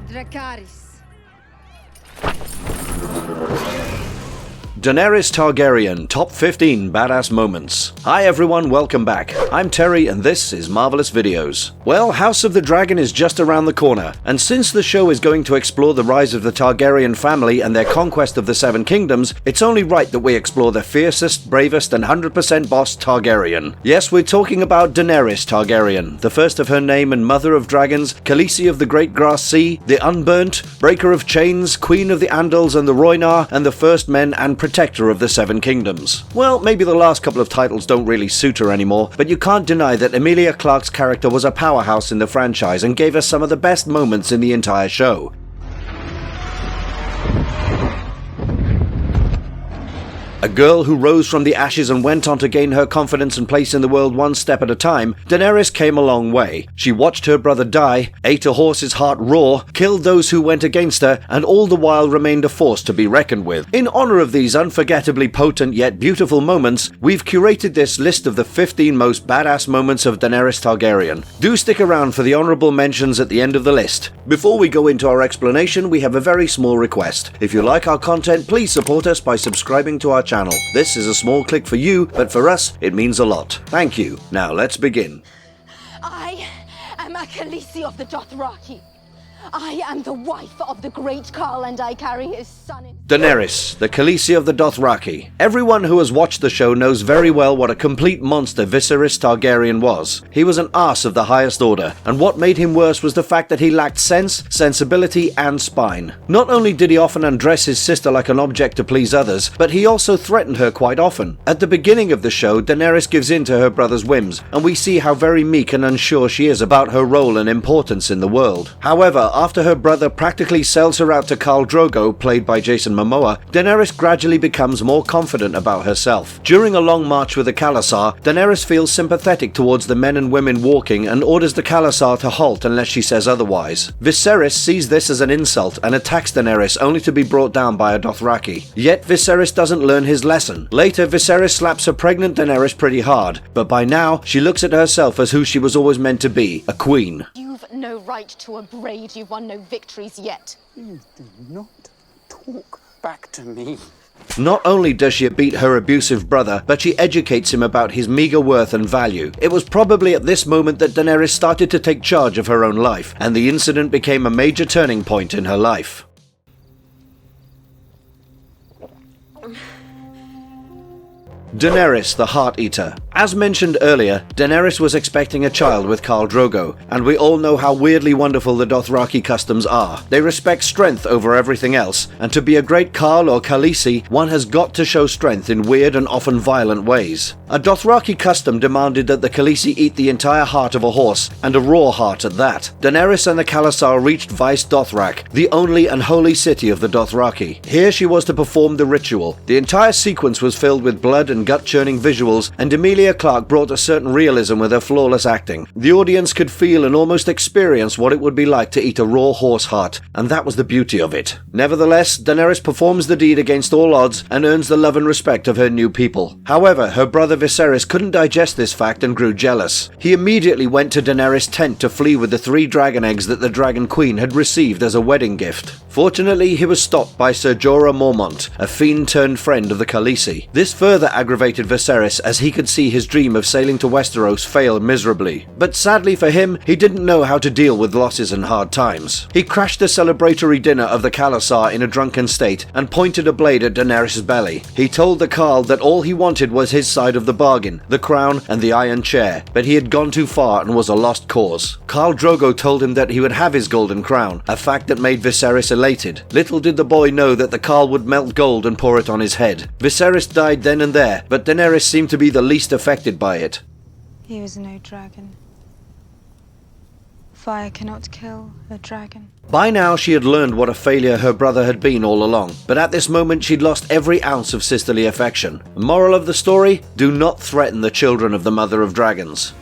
Dracarys. Daenerys Targaryen, Top 15 Badass Moments. Hi everyone, welcome back. I'm Terry and this is Marvelous Videos. Well, House of the Dragon is just around the corner, and since the show is going to explore the rise of the Targaryen family and their conquest of the Seven Kingdoms, it's only right that we explore the fiercest, bravest, and 100% boss Targaryen. Yes, we're talking about Daenerys Targaryen, the first of her name and mother of dragons, Khaleesi of the Great Grass Sea, the Unburnt, Breaker of Chains, Queen of the Andals and the Rhoynar, and the First Men and Protector of the Seven Kingdoms. Well, maybe the last couple of titles don't really suit her anymore, but you can't deny that Emilia Clarke's character was a powerhouse in the franchise and gave us some of the best moments in the entire show. A girl who rose from the ashes and went on to gain her confidence and place in the world one step at a time, Daenerys came a long way. She watched her brother die, ate a horse's heart raw, killed those who went against her, and all the while remained a force to be reckoned with. In honor of these unforgettably potent yet beautiful moments, we've curated this list of the 15 most badass moments of Daenerys Targaryen. Do stick around for the honorable mentions at the end of the list. Before we go into our explanation, we have a very small request. If you like our content, please support us by subscribing to our channel. This is a small click for you, but for us, it means a lot. Thank you. Now let's begin. I am a Khaleesi of the Dothraki. I am the wife of the great Khal, and I carry his son in... Daenerys, the Khaleesi of the Dothraki. Everyone who has watched the show knows very well what a complete monster Viserys Targaryen was. He was an arse of the highest order, and what made him worse was the fact that he lacked sense, sensibility, and spine. Not only did he often undress his sister like an object to please others, but he also threatened her quite often. At the beginning of the show, Daenerys gives in to her brother's whims, and we see how very meek and unsure she is about her role and importance in the world. However, after her brother practically sells her out to Khal Drogo, played by Jason Momoa, Daenerys gradually becomes more confident about herself. During a long march with the Khalasar, Daenerys feels sympathetic towards the men and women walking and orders the Khalasar to halt unless she says otherwise. Viserys sees this as an insult and attacks Daenerys only to be brought down by a Dothraki. Yet Viserys doesn't learn his lesson. Later, Viserys slaps a pregnant Daenerys pretty hard, but by now, she looks at herself as who she was always meant to be, a queen. You've no right to a braid. You've won no victories yet. You do not talk back to me. Not only does she beat her abusive brother, but she educates him about his meager worth and value. It was probably at this moment that Daenerys started to take charge of her own life, and the incident became a major turning point in her life. Daenerys, the Heart Eater. As mentioned earlier, Daenerys was expecting a child with Khal Drogo, and we all know how weirdly wonderful the Dothraki customs are. They respect strength over everything else, and to be a great Khal or Khaleesi, one has got to show strength in weird and often violent ways. A Dothraki custom demanded that the Khaleesi eat the entire heart of a horse, and a raw heart at that. Daenerys and the Khalasar reached Vaes Dothrak, the only and holy city of the Dothraki. Here she was to perform the ritual. The entire sequence was filled with blood and gut-churning visuals, and Emilia Clarke brought a certain realism with her flawless acting. The audience could feel and almost experience what it would be like to eat a raw horse heart, and that was the beauty of it. Nevertheless, Daenerys performs the deed against all odds and earns the love and respect of her new people. However, her brother Viserys couldn't digest this fact and grew jealous. He immediately went to Daenerys' tent to flee with the 3 dragon eggs that the Dragon Queen had received as a wedding gift. Fortunately, he was stopped by Ser Jorah Mormont, a fiend-turned-friend of the Khaleesi. This further aggravated Viserys as he could see his dream of sailing to Westeros fail miserably. But sadly for him, he didn't know how to deal with losses and hard times. He crashed the celebratory dinner of the Khalasar in a drunken state and pointed a blade at Daenerys' belly. He told the Khal that all he wanted was his side of the bargain, the crown and the iron chair, but he had gone too far and was a lost cause. Khal Drogo told him that he would have his golden crown, a fact that made Viserys elated. Little did the boy know that the Khal would melt gold and pour it on his head. Viserys died then and there, but Daenerys seemed to be the least affected by it. He was no dragon. Fire cannot kill a dragon. By now she had learned what a failure her brother had been all along, but at this moment she'd lost every ounce of sisterly affection. The moral of the story? Do not threaten the children of the Mother of Dragons.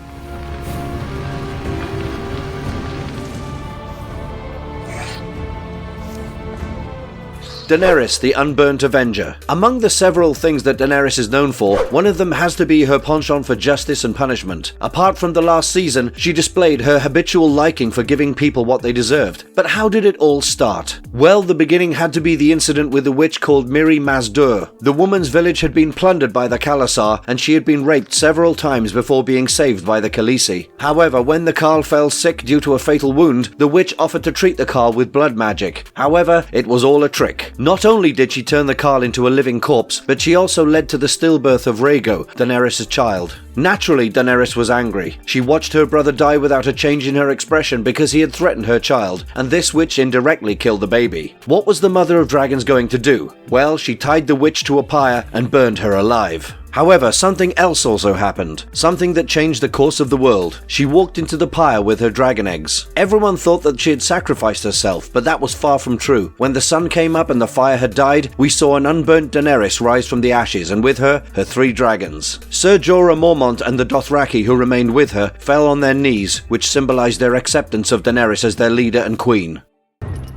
Daenerys, the Unburnt Avenger. Among the several things that Daenerys is known for, one of them has to be her penchant for justice and punishment. Apart from the last season, she displayed her habitual liking for giving people what they deserved. But how did it all start? Well, the beginning had to be the incident with the witch called Mirri Maz Duur. The woman's village had been plundered by the Khals, and she had been raped several times before being saved by the Khaleesi. However, when the Khal fell sick due to a fatal wound, the witch offered to treat the Khal with blood magic. However, it was all a trick. Not only did she turn the Khal into a living corpse, but she also led to the stillbirth of Rhaego, Daenerys' child. Naturally, Daenerys was angry. She watched her brother die without a change in her expression because he had threatened her child, and this witch indirectly killed the baby. What was the Mother of Dragons going to do? Well, she tied the witch to a pyre and burned her alive. However, something else also happened. Something that changed the course of the world. She walked into the pyre with her dragon eggs. Everyone thought that she had sacrificed herself, but that was far from true. When the sun came up and the fire had died, we saw an unburnt Daenerys rise from the ashes, and with her, her 3 dragons. Ser Jorah Mormont and the Dothraki who remained with her fell on their knees, which symbolized their acceptance of Daenerys as their leader and queen.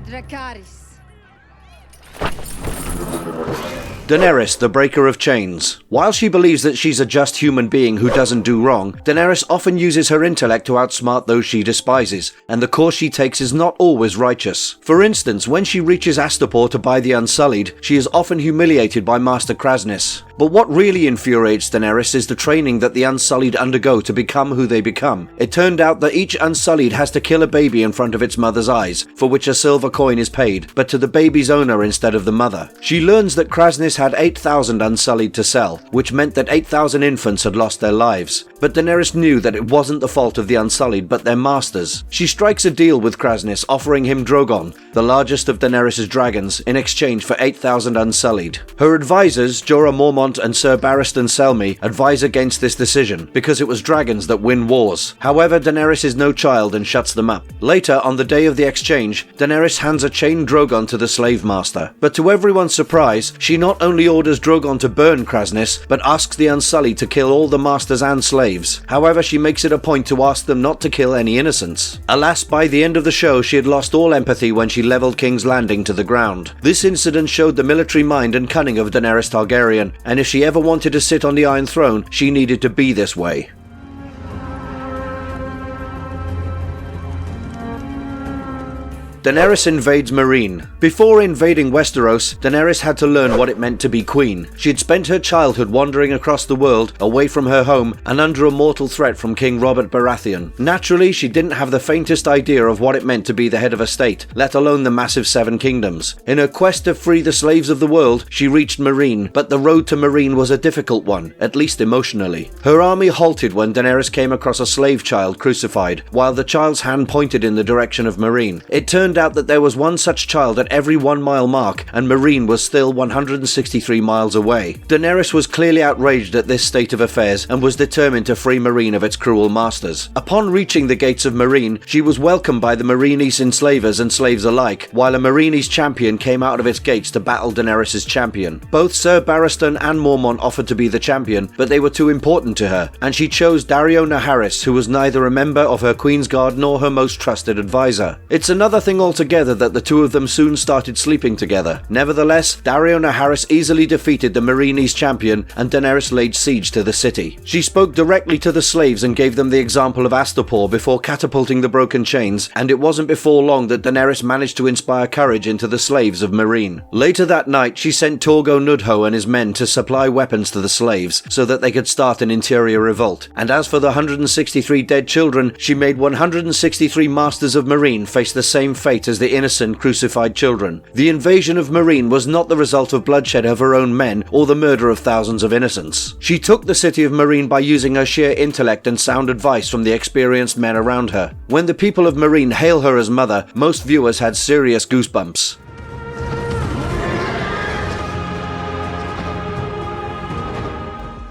Dracarys. Daenerys, the breaker of chains. While she believes that she's a just human being who doesn't do wrong, Daenerys often uses her intellect to outsmart those she despises, and the course she takes is not always righteous. For instance, when she reaches Astapor to buy the Unsullied, she is often humiliated by Master Krasnis. But what really infuriates Daenerys is the training that the Unsullied undergo to become who they become. It turned out that each Unsullied has to kill a baby in front of its mother's eyes, for which a silver coin is paid, but to the baby's owner instead of the mother. She learns that Krasnis had 8,000 Unsullied to sell, which meant that 8,000 infants had lost their lives. But Daenerys knew that it wasn't the fault of the Unsullied, but their masters. She strikes a deal with Krasnis, offering him Drogon, the largest of Daenerys' dragons, in exchange for 8,000 Unsullied. Her advisors, Jorah Mormont and Ser Barristan Selmy, advise against this decision, because it was dragons that win wars. However, Daenerys is no child and shuts them up. Later, on the day of the exchange, Daenerys hands a chained Drogon to the slave master. But to everyone's surprise, she not only orders Drogon to burn Krasnis, but asks the Unsullied to kill all the masters and slaves. However, she makes it a point to ask them not to kill any innocents. Alas, by the end of the show, she had lost all empathy when she leveled King's Landing to the ground. This incident showed the military mind and cunning of Daenerys Targaryen, and if she ever wanted to sit on the Iron Throne, she needed to be this way. Daenerys invades Meereen. Before invading Westeros, Daenerys had to learn what it meant to be queen. She had spent her childhood wandering across the world, away from her home, and under a mortal threat from King Robert Baratheon. Naturally, she didn't have the faintest idea of what it meant to be the head of a state, let alone the massive 7 kingdoms. In her quest to free the slaves of the world, she reached Meereen, but the road to Meereen was a difficult one, at least emotionally. Her army halted when Daenerys came across a slave child crucified, while the child's hand pointed in the direction of Meereen. It turned out that there was one such child at every 1 mile mark, and Meereen was still 163 miles away. Daenerys was clearly outraged at this state of affairs and was determined to free Meereen of its cruel masters. Upon reaching the gates of Meereen, she was welcomed by the Meereenese enslavers and slaves alike, while a Meereenese champion came out of its gates to battle Daenerys' champion. Both Ser Barristan and Mormont offered to be the champion, but they were too important to her, and she chose Daario Naharis, who was neither a member of her Queen's Guard nor her most trusted advisor. It's another thing altogether that the two of them soon started sleeping together. Nevertheless, Daario Naharis easily defeated the Meereenese champion, and Daenerys laid siege to the city. She spoke directly to the slaves and gave them the example of Astapor before catapulting the broken chains, and it wasn't before long that Daenerys managed to inspire courage into the slaves of Meereen. Later that night, she sent Torgo Nudho and his men to supply weapons to the slaves so that they could start an interior revolt. And as for the 163 dead children, she made 163 masters of Meereen face the same fate as the innocent crucified children. The invasion of Meereen was not the result of bloodshed of her own men or the murder of thousands of innocents. She took the city of Meereen by using her sheer intellect and sound advice from the experienced men around her. When the people of Meereen hail her as mother, most viewers had serious goosebumps.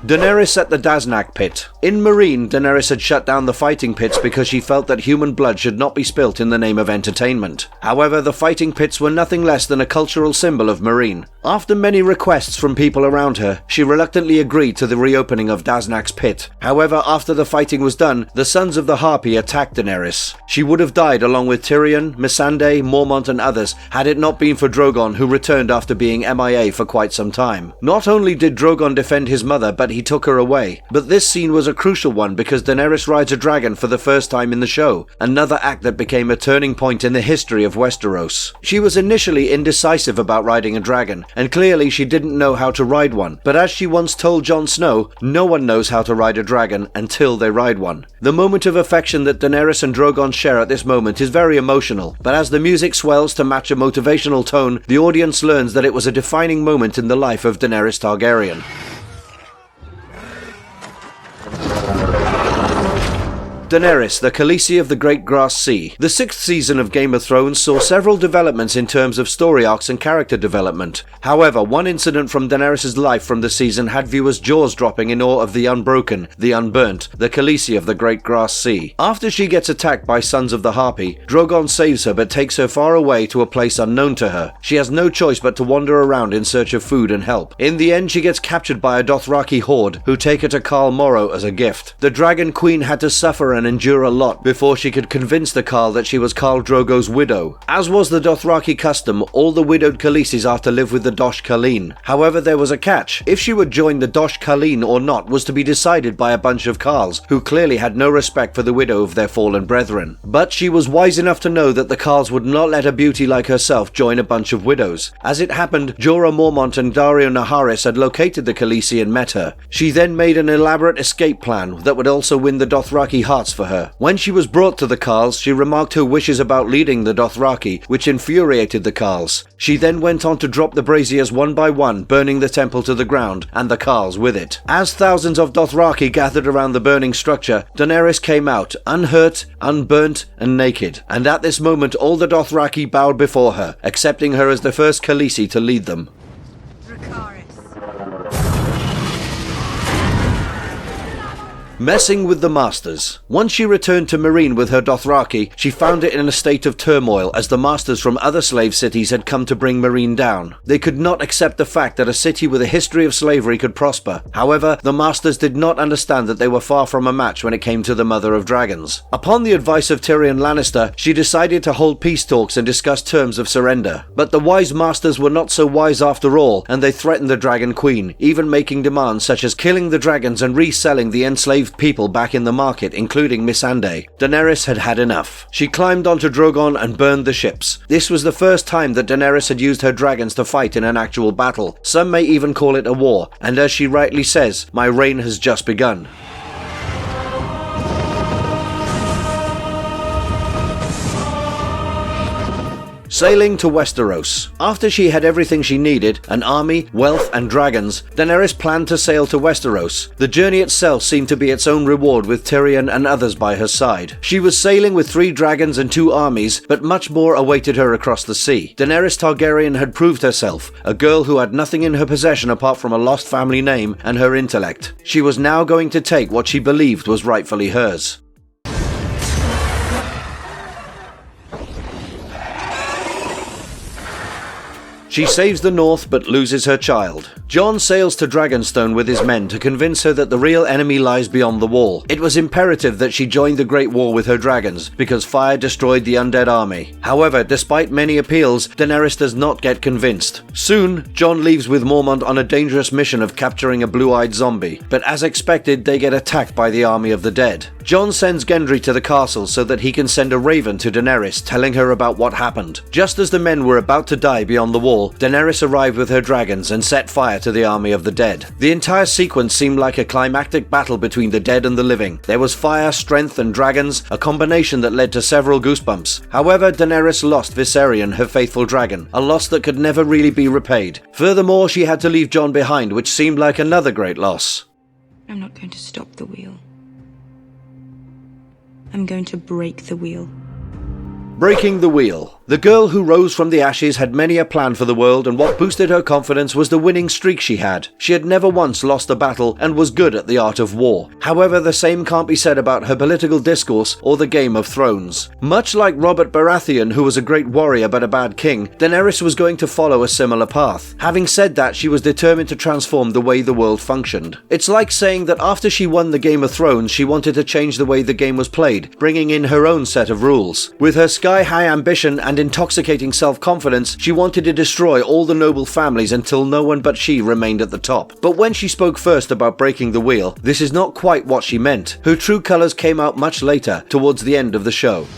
Daenerys at the Daznak pit. In Meereen, Daenerys had shut down the fighting pits because she felt that human blood should not be spilt in the name of entertainment. However, the fighting pits were nothing less than a cultural symbol of Meereen. After many requests from people around her, she reluctantly agreed to the reopening of Daznak's pit. However, after the fighting was done, the Sons of the Harpy attacked Daenerys. She would have died along with Tyrion, Missandei, Mormont and others had it not been for Drogon, who returned after being MIA for quite some time. Not only did Drogon defend his mother, but he took her away. But this scene was a crucial one because Daenerys rides a dragon for the first time in the show, another act that became a turning point in the history of Westeros. She was initially indecisive about riding a dragon, and clearly she didn't know how to ride one, but as she once told Jon Snow, no one knows how to ride a dragon until they ride one. The moment of affection that Daenerys and Drogon share at this moment is very emotional, but as the music swells to match a motivational tone, the audience learns that it was a defining moment in the life of Daenerys Targaryen. Daenerys, the Khaleesi of the Great Grass Sea. The 6th season of Game of Thrones saw several developments in terms of story arcs and character development. However, one incident from Daenerys' life from the season had viewers' jaws dropping in awe of the Unbroken, the Unburnt, the Khaleesi of the Great Grass Sea. After she gets attacked by Sons of the Harpy, Drogon saves her but takes her far away to a place unknown to her. She has no choice but to wander around in search of food and help. In the end, she gets captured by a Dothraki horde who take her to Khal Morro as a gift. The Dragon Queen had to suffer and endure a lot before she could convince the Khal that she was Khal Drogo's widow. As was the Dothraki custom, all the widowed Khaleesis are to live with the Dosh Khaleen. However, there was a catch. If she would join the Dosh Khaleen or not was to be decided by a bunch of Khals, who clearly had no respect for the widow of their fallen brethren. But she was wise enough to know that the Khals would not let a beauty like herself join a bunch of widows. As it happened, Jorah Mormont and Daario Naharis had located the Khaleesi and met her. She then made an elaborate escape plan that would also win the Dothraki hearts for her. When she was brought to the Khals, she remarked her wishes about leading the Dothraki, which infuriated the Khals. She then went on to drop the braziers one by one, burning the temple to the ground, and the Khals with it. As thousands of Dothraki gathered around the burning structure, Daenerys came out, unhurt, unburnt, and naked. And at this moment all the Dothraki bowed before her, accepting her as the first Khaleesi to lead them. Messing with the Masters. Once she returned to Meereen with her Dothraki, she found it in a state of turmoil as the Masters from other slave cities had come to bring Meereen down. They could not accept the fact that a city with a history of slavery could prosper. However, the Masters did not understand that they were far from a match when it came to the Mother of Dragons. Upon the advice of Tyrion Lannister, she decided to hold peace talks and discuss terms of surrender. But the wise Masters were not so wise after all, and they threatened the Dragon Queen, even making demands such as killing the dragons and reselling the enslaved people back in the market, including Missandei. Daenerys had had enough. She climbed onto Drogon and burned the ships. This was the first time that Daenerys had used her dragons to fight in an actual battle. Some may even call it a war, and as she rightly says, my reign has just begun. Sailing to Westeros. After she had everything she needed, an army, wealth and dragons, Daenerys planned to sail to Westeros. The journey itself seemed to be its own reward with Tyrion and others by her side. She was sailing with 3 dragons and 2 armies, but much more awaited her across the sea. Daenerys Targaryen had proved herself, a girl who had nothing in her possession apart from a lost family name and her intellect. She was now going to take what she believed was rightfully hers. She saves the North but loses her child. Jon sails to Dragonstone with his men to convince her that the real enemy lies beyond the wall. It was imperative that she join the Great War with her dragons, because fire destroyed the undead army. However, despite many appeals, Daenerys does not get convinced. Soon, Jon leaves with Mormont on a dangerous mission of capturing a blue-eyed zombie, but as expected, they get attacked by the army of the dead. Jon sends Gendry to the castle so that he can send a raven to Daenerys, telling her about what happened. Just as the men were about to die beyond the wall, Daenerys arrived with her dragons and set fire to the army of the dead. The entire sequence seemed like a climactic battle between the dead and the living. There was fire, strength and dragons, a combination that led to several goosebumps. However, Daenerys lost Viserion, her faithful dragon, a loss that could never really be repaid. Furthermore, she had to leave Jon behind, which seemed like another great loss. I'm not going to stop the wheel. I'm going to break the wheel. Breaking the Wheel. The girl who rose from the ashes had many a plan for the world, and what boosted her confidence was the winning streak she had. She had never once lost a battle and was good at the art of war. However, the same can't be said about her political discourse or the Game of Thrones. Much like Robert Baratheon, who was a great warrior but a bad king, Daenerys was going to follow a similar path. Having said that, she was determined to transform the way the world functioned. It's like saying that after she won the Game of Thrones, she wanted to change the way the game was played, bringing in her own set of rules. With her sky-high ambition and intoxicating self-confidence, she wanted to destroy all the noble families until no one but she remained at the top. But when she spoke first about breaking the wheel, this is not quite what she meant. Her true colours came out much later, towards the end of the show.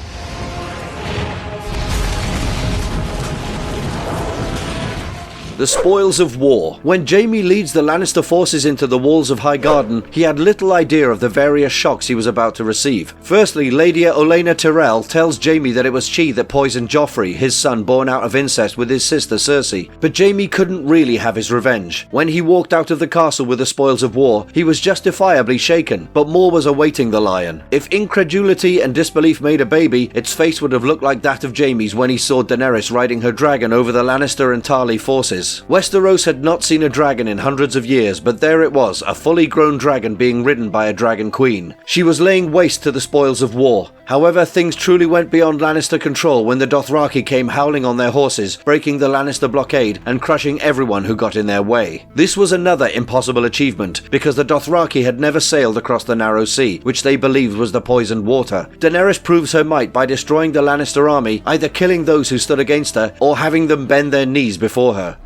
The spoils of war. When Jaime leads the Lannister forces into the walls of Highgarden, he had little idea of the various shocks he was about to receive. Firstly, Lady Olenna Tyrell tells Jaime that it was she that poisoned Joffrey, his son born out of incest with his sister Cersei. But Jaime couldn't really have his revenge. When he walked out of the castle with the spoils of war, he was justifiably shaken, but more was awaiting the lion. If incredulity and disbelief made a baby, its face would have looked like that of Jaime's when he saw Daenerys riding her dragon over the Lannister and Tarly forces. Westeros had not seen a dragon in hundreds of years, but there it was, a fully grown dragon being ridden by a dragon queen. She was laying waste to the spoils of war. However, things truly went beyond Lannister control when the Dothraki came howling on their horses, breaking the Lannister blockade and crushing everyone who got in their way. This was another impossible achievement, because the Dothraki had never sailed across the narrow sea, which they believed was the poisoned water. Daenerys proves her might by destroying the Lannister army, either killing those who stood against her, or having them bend their knees before her.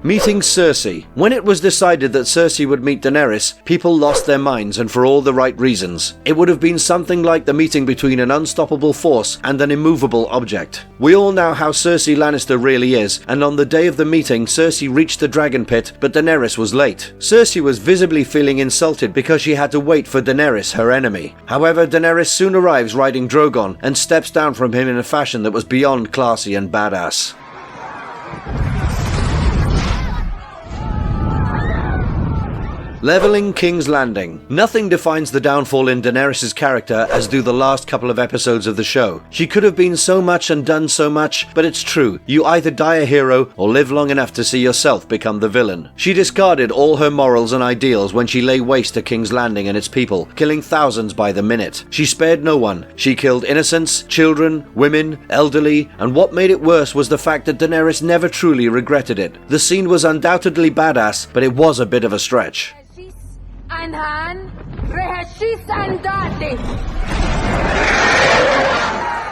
Meeting Cersei. When it was decided that Cersei would meet Daenerys, people lost their minds, and for all the right reasons. It would have been something like the meeting between an unstoppable force and an immovable object. We all know how Cersei Lannister really is, and on the day of the meeting, Cersei reached the dragon pit, but Daenerys was late. Cersei was visibly feeling insulted because she had to wait for Daenerys, her enemy. However, Daenerys soon arrives riding Drogon and steps down from him in a fashion that was beyond classy and badass. Leveling King's Landing. Nothing defines the downfall in Daenerys' character as do the last couple of episodes of the show. She could have been so much and done so much, but it's true, you either die a hero or live long enough to see yourself become the villain. She discarded all her morals and ideals when she lay waste to King's Landing and its people, killing thousands by the minute. She spared no one. She killed innocents, children, women, elderly, and what made it worse was the fact that Daenerys never truly regretted it. The scene was undoubtedly badass, but it was a bit of a stretch.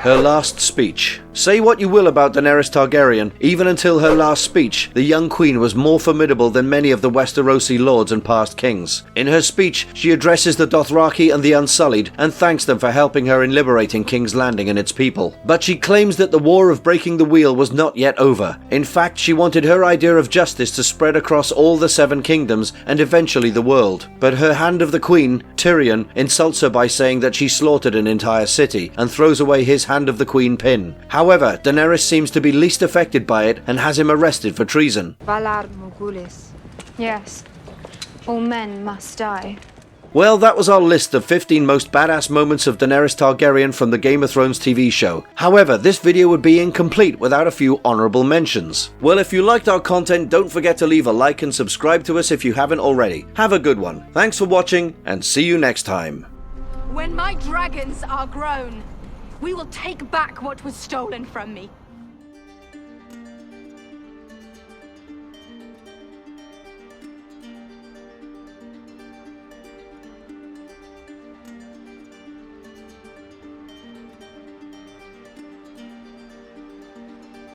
Her last speech. Say what you will about Daenerys Targaryen, even until her last speech, the young queen was more formidable than many of the Westerosi lords and past kings. In her speech, she addresses the Dothraki and the Unsullied and thanks them for helping her in liberating King's Landing and its people. But she claims that the war of breaking the wheel was not yet over. In fact, she wanted her idea of justice to spread across all the 7 kingdoms and eventually the world. But her Hand of the Queen, Tyrion, insults her by saying that she slaughtered an entire city and throws away his Hand of the Queen pin. However, Daenerys seems to be least affected by it and has him arrested for treason. Valar Morghulis. Yes, all men must die. Well, that was our list of 15 most badass moments of Daenerys Targaryen from the Game of Thrones TV show. However, this video would be incomplete without a few honourable mentions. Well, if you liked our content, don't forget to leave a like and subscribe to us if you haven't already. Have a good one. Thanks for watching, and see you next time. When my dragons are grown, we will take back what was stolen from me.